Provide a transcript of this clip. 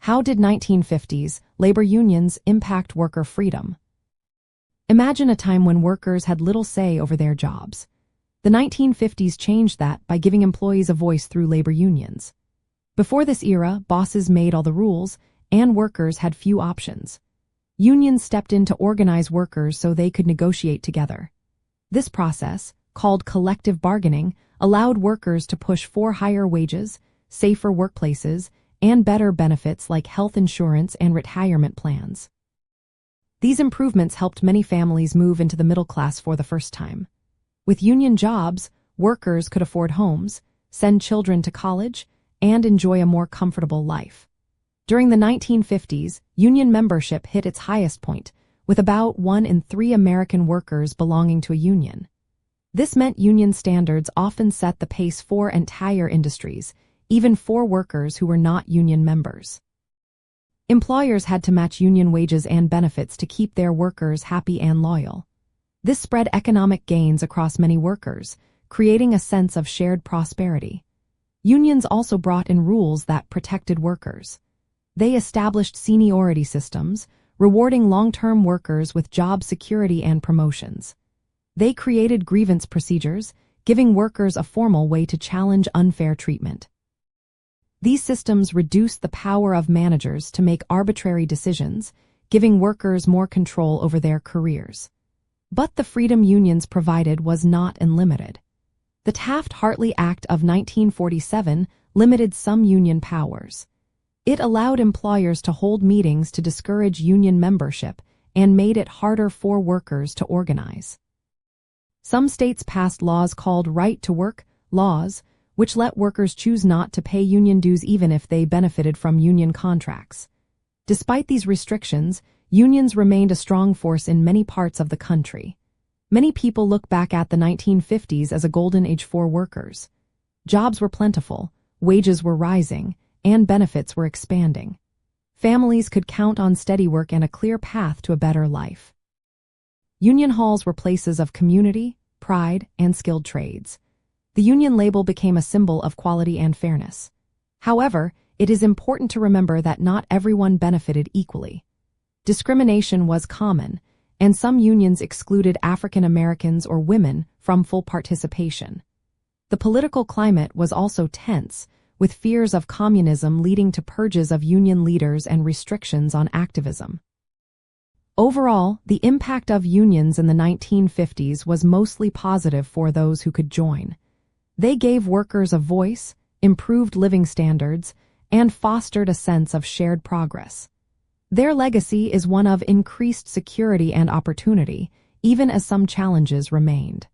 How did 1950s labor unions impact worker freedom? Imagine a time when workers had little say over their jobs. The 1950s changed that by giving employees a voice through labor unions. Before this era, bosses made all the rules, and workers had few options. Unions stepped in to organize workers so they could negotiate together. This process, called collective bargaining, allowed workers to push for higher wages, safer workplaces, and better benefits like health insurance and retirement plans. These improvements helped many families move into the middle class for the first time. With union jobs, workers could afford homes, send children to college, and enjoy a more comfortable life. During the 1950s, union membership hit its highest point, with about 1 in 3 American workers belonging to a union. This meant union standards often set the pace for entire industries, even for workers who were not union members. Employers had to match union wages and benefits to keep their workers happy and loyal. This spread economic gains across many workers, creating a sense of shared prosperity. Unions also brought in rules that protected workers. They established seniority systems, rewarding long-term workers with job security and promotions. They created grievance procedures, giving workers a formal way to challenge unfair treatment. These systems reduced the power of managers to make arbitrary decisions, giving workers more control over their careers. But the freedom unions provided was not unlimited. The Taft-Hartley Act of 1947 limited some union powers. It allowed employers to hold meetings to discourage union membership and made it harder for workers to organize. Some states passed laws called right-to-work laws, which let workers choose not to pay union dues even if they benefited from union contracts. Despite these restrictions, unions remained a strong force in many parts of the country. Many people look back at the 1950s as a golden age for workers. Jobs were plentiful, wages were rising, and benefits were expanding. Families could count on steady work and a clear path to a better life. Union halls were places of community, pride, and skilled trades. The union label became a symbol of quality and fairness. However, it is important to remember that not everyone benefited equally. Discrimination was common, and some unions excluded African Americans or women from full participation. The political climate was also tense, with fears of communism leading to purges of union leaders and restrictions on activism. Overall, the impact of unions in the 1950s was mostly positive for those who could join. They gave workers a voice, improved living standards, and fostered a sense of shared progress. Their legacy is one of increased security and opportunity, even as some challenges remained.